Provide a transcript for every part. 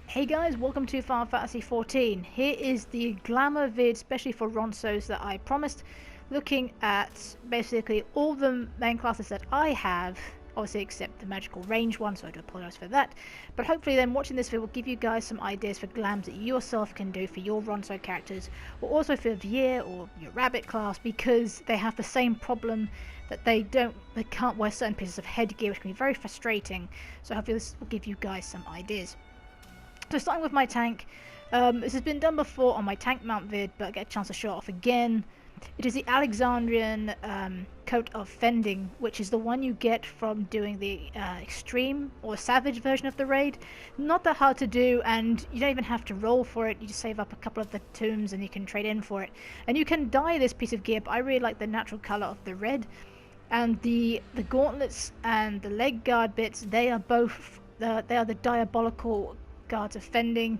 Hey guys, welcome to Final Fantasy XIV. Here is the Glamour vid, especially for Ronsos, that I promised, looking at basically all the main classes that I have, obviously except the magical range one, so I do apologise for that. But hopefully then watching this video will give you guys some ideas for glams that you yourself can do for your Ronso characters, or also for Vier or your Rabbit class, because they have the same problem that they can't wear certain pieces of headgear, which can be very frustrating. So hopefully this will give you guys some ideas. So starting with my tank, this has been done before on my tank mount vid, but I get a chance to show it off again. It is the Alexandrian coat of fending, which is the one you get from doing the extreme or savage version of the raid. Not that hard to do, and you don't even have to roll for it. You just save up a couple of the tombs and you can trade in for it. And you can dye this piece of gear, but I really like the natural colour of the red. And the gauntlets and the leg guard bits, they are both they are the diabolical guards of fending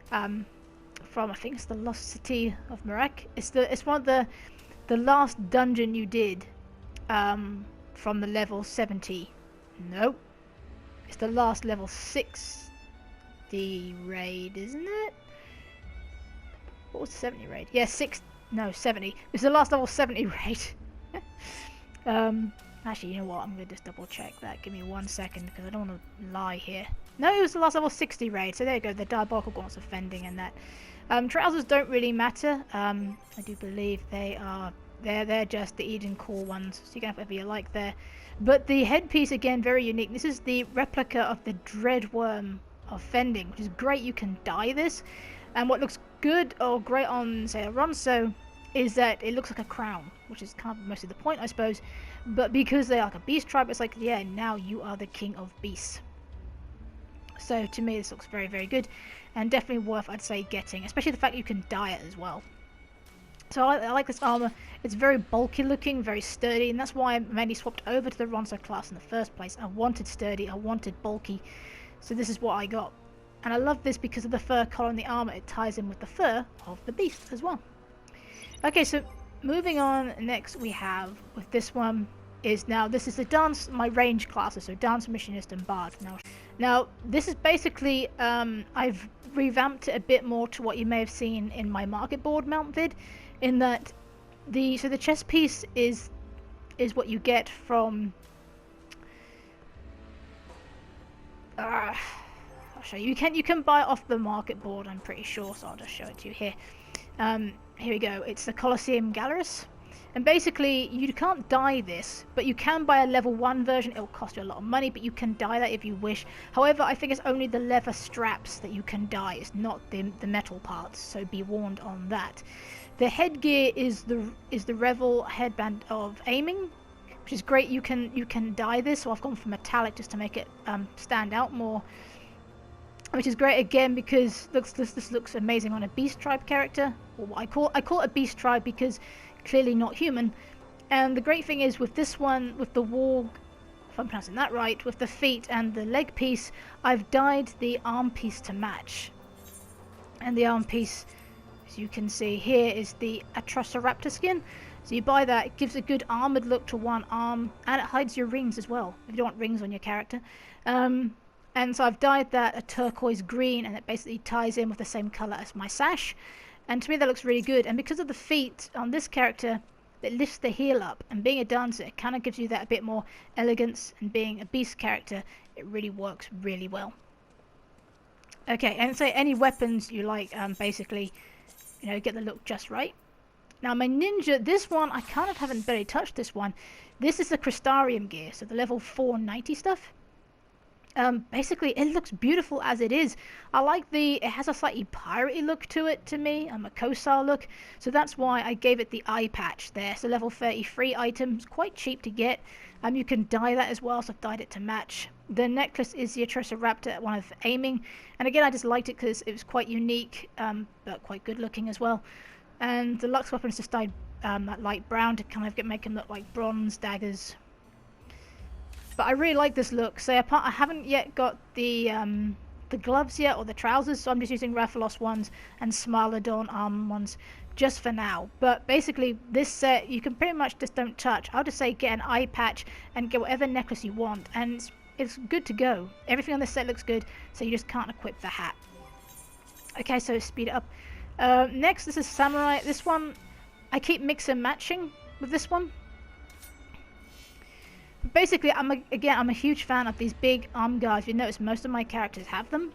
from, I think it's the Lost City of Marek. It's one of the last dungeon you did from the level 70. Nope, it's the last level 60 raid, isn't it? What was the 70 raid? Yeah, 70. It's the last level 70 raid. Actually, you know what? I'm gonna just double check that. Give me 1 second because I don't want to lie here. No, it was the last level 60 raid. So there you go. The diabolical gauntlets of fending and that. Trousers don't really matter. I do believe they're just the Eden Core ones, so you can have whatever you like there. But the headpiece, again, very unique. This is the replica of the Dread Worm of fending, which is great. You can dye this, and what looks good or great on, say, a Ronso is that it looks like a crown, which is kind of mostly the point, I suppose. But because they are like a beast tribe, it's like, yeah, now you are the king of beasts. So to me, this looks very, very good, and definitely worth, I'd say, getting, especially the fact you can dye it as well. So I like this armor. It's very bulky looking, very sturdy, and that's why I mainly swapped over to the Ronso class in the first place. I wanted sturdy, I wanted bulky, so this is what I got. And I love this because of the fur collar on the armor. It ties in with the fur of the beast as well. Okay, so moving on, next we have with this one is, now this is the dance, my range classes, so dance, machinist, and bard. Now this is basically I've revamped it a bit more to what you may have seen in my market board mount vid, in that the chest piece is what you get from I'll show you. You can buy it off the market board, I'm pretty sure, so I'll just show it to you here. Here we go. It's the Colosseum Galeris, and basically you can't dye this, but you can buy a level 1 version. It'll cost you a lot of money, but you can dye that if you wish. However, I think it's only the leather straps that you can dye. It's not the metal parts, so be warned on that. The headgear is the Revel headband of aiming, which is great. You can dye this, so I've gone for metallic just to make it stand out more, which is great again because this looks amazing on a beast tribe character, or what I call it a beast tribe because clearly not human. And the great thing is with this one, with the warg, if I'm pronouncing that right, with the feet and the leg piece, I've dyed the arm piece to match. And the arm piece, as you can see here, is the Atrociraptor skin. So you buy that, it gives a good armored look to one arm, and it hides your rings as well, if you don't want rings on your character. And so I've dyed that a turquoise green, and it basically ties in with the same colour as my sash. And to me that looks really good. And because of the feet on this character, it lifts the heel up. And being a dancer, it kind of gives you that a bit more elegance. And being a beast character, it really works really well. Okay, and so any weapons you like, basically, you know, get the look just right. Now my ninja, this one, I kind of haven't barely touched this one. This is the Crystarium gear, so the level 490 stuff. Basically it looks beautiful as it is. I like it has a slightly piratey look to it to me, a Makosar look, so that's why I gave it the eye patch there. So level 33 items, quite cheap to get. You can dye that as well, so I've dyed it to match. The necklace is the Atrociraptor, one of aiming, and again I just liked it because it was quite unique, but quite good looking as well. And the Lux weapon is just dyed that light brown to kind of make them look like bronze daggers. But I really like this look. So I haven't yet got the gloves yet, or the trousers, so I'm just using Rathalos ones and Smilodon arm ones just for now. But basically this set you can pretty much just don't touch. I'll just say get an eye patch and get whatever necklace you want, and it's good to go. Everything on this set looks good, so you just can't equip the hat. Okay, so speed it up. Next, this is Samurai. This one, I keep mix and matching with this one. Basically, I'm a huge fan of these big arm guards. You notice most of my characters have them.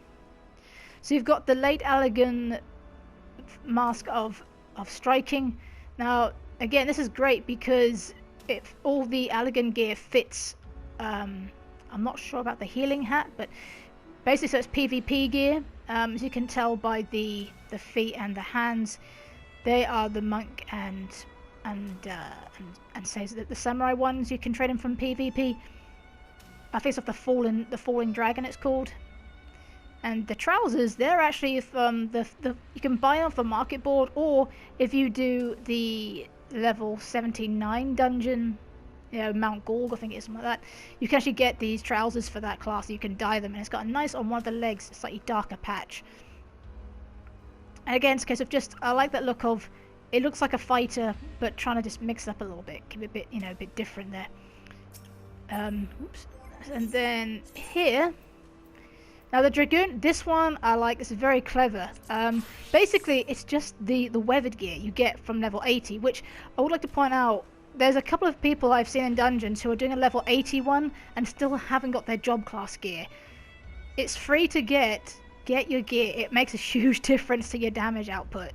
So you've got the late Allegan mask of striking. Now, again, this is great because all the Allegan gear fits. I'm not sure about the healing hat, but basically, so it's PvP gear. As you can tell by the feet and the hands, they are the monk and says that the samurai ones you can trade them from PvP. I think it's of the falling dragon it's called. And the trousers, they're actually from you can buy off the market board, or if you do the level 79 dungeon, you know, Mount Gorg, I think it is, something like that, you can actually get these trousers for that class. You can dye them, and it's got a nice, on one of the legs, slightly darker patch. And again, it's a case of just, I like that look of, it looks like a fighter, but trying to just mix it up a little bit, keep it a bit, you know, a bit different there. Oops. And then here, now the Dragoon, this one I like, this is very clever. Basically, it's just the weathered gear you get from level 80, which I would like to point out, there's a couple of people I've seen in dungeons who are doing a level 81 and still haven't got their job class gear. It's free to get your gear, it makes a huge difference to your damage output.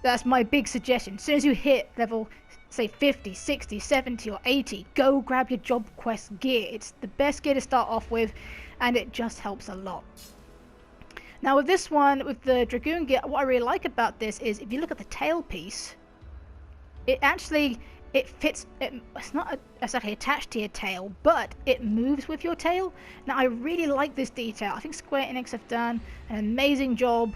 That's my big suggestion. As soon as you hit level, say 50, 60, 70 or 80, go grab your job quest gear. It's the best gear to start off with, and it just helps a lot. Now with this one, with the Dragoon gear, what I really like about this is if you look at the tailpiece, it fits, it's not exactly attached to your tail, but it moves with your tail. Now I really like this detail. I think Square Enix have done an amazing job,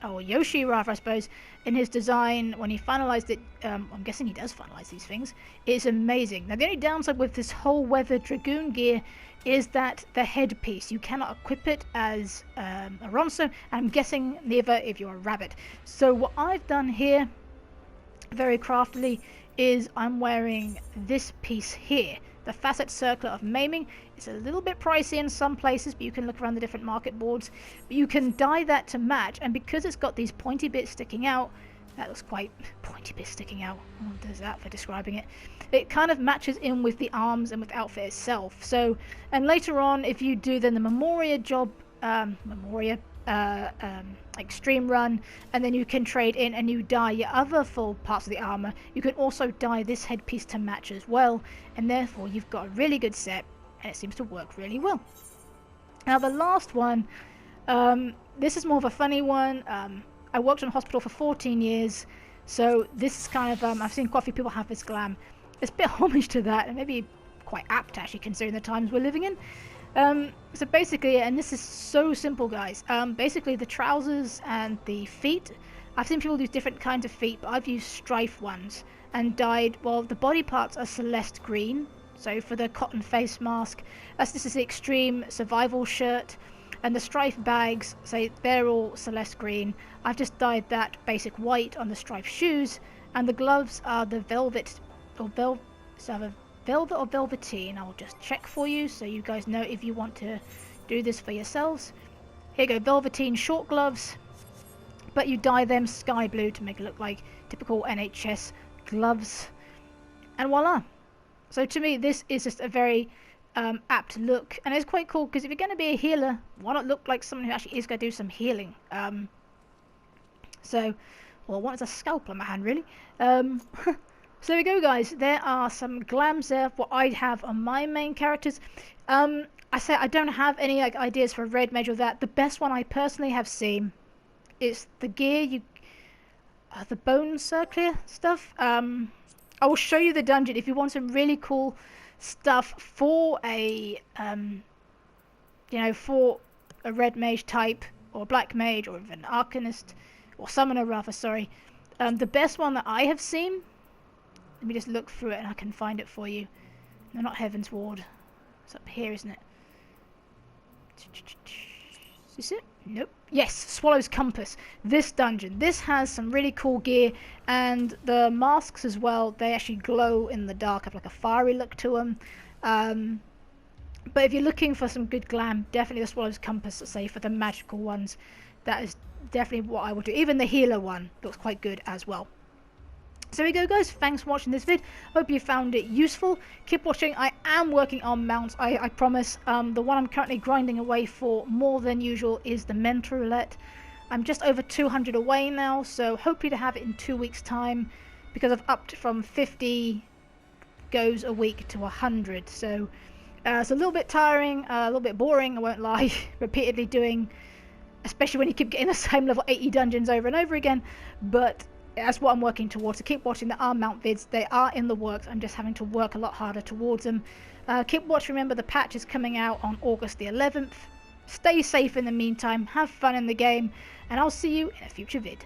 or Yoshi rather I suppose, in his design when he finalized it. I'm guessing he does finalize these things. It's amazing. Now the only downside with this whole weathered Dragoon gear is that the headpiece, you cannot equip it as a Ronso, and I'm guessing neither if you're a rabbit. So what I've done here, very craftily, is I'm wearing this piece here, the facet circlet of maiming. It's a little bit pricey in some places, but you can look around the different market boards. But you can dye that to match, and because it's got these pointy bits sticking out, that looks quite pointy bits sticking out. What does that for describing it? It kind of matches in with the arms and with the outfit itself. So, and later on, if you do then the Memoria job, extreme run, and then you can trade in and you dye your other full parts of the armor, you can also dye this headpiece to match as well, and therefore you've got a really good set, and it seems to work really well. Now the last one, this is more of a funny one. I worked in a hospital for 14 years, so this is kind of, I've seen quite a few people have this glam. It's a bit homage to that, and maybe quite apt actually considering the times we're living in. So basically, and this is so simple guys, basically the trousers and the feet, I've seen people use different kinds of feet, but I've used strife ones and dyed, well, the body parts are Celeste green. So for the cotton face mask, this is the extreme survival shirt, and the strife bags, say they're all Celeste green. I've just dyed that basic white on the strife shoes, and the gloves are the velvet or velveteen. I'll just check for you so you guys know if you want to do this for yourselves. Here you go, velveteen short gloves, but you dye them sky blue to make it look like typical NHS gloves, and voila. So to me this is just a very apt look, and it's quite cool because if you're going to be a healer, why not look like someone who actually is going to do some healing? So, well, what is a scalpel in my hand really? So there we go guys, there are some glams there, what I have on my main characters. I say I don't have any like ideas for a red mage or that. The best one I personally have seen is the gear, the bone circular stuff. I will show you the dungeon if you want some really cool stuff for a, for a red mage type, or black mage, or even arcanist, or summoner rather, sorry. The best one that I have seen, let me just look through it and I can find it for you. No, not Heaven's Ward. It's up here, isn't it? Is this it? Nope. Yes, Swallow's Compass. This dungeon. This has some really cool gear, and the masks as well, they actually glow in the dark, have like a fiery look to them. But if you're looking for some good glam, definitely the Swallow's Compass, let's say, for the magical ones. That is definitely what I would do. Even the healer one looks quite good as well. So there we go, guys. Thanks for watching this vid. Hope you found it useful. Keep watching. I am working on mounts, I promise. The one I'm currently grinding away for more than usual is the Mentor Roulette. I'm just over 200 away now, so hopefully to have it in 2 weeks' time, because I've upped from 50 goes a week to 100. So it's a little bit tiring, a little bit boring, I won't lie, repeatedly doing, especially when you keep getting the same level 80 dungeons over and over again. But that's what I'm working towards. So keep watching. There are mount vids, they are in the works. I'm just having to work a lot harder towards them. Keep watching. Remember, the patch is coming out on August the 11th. Stay safe in the meantime, have fun in the game, and I'll see you in a future vid.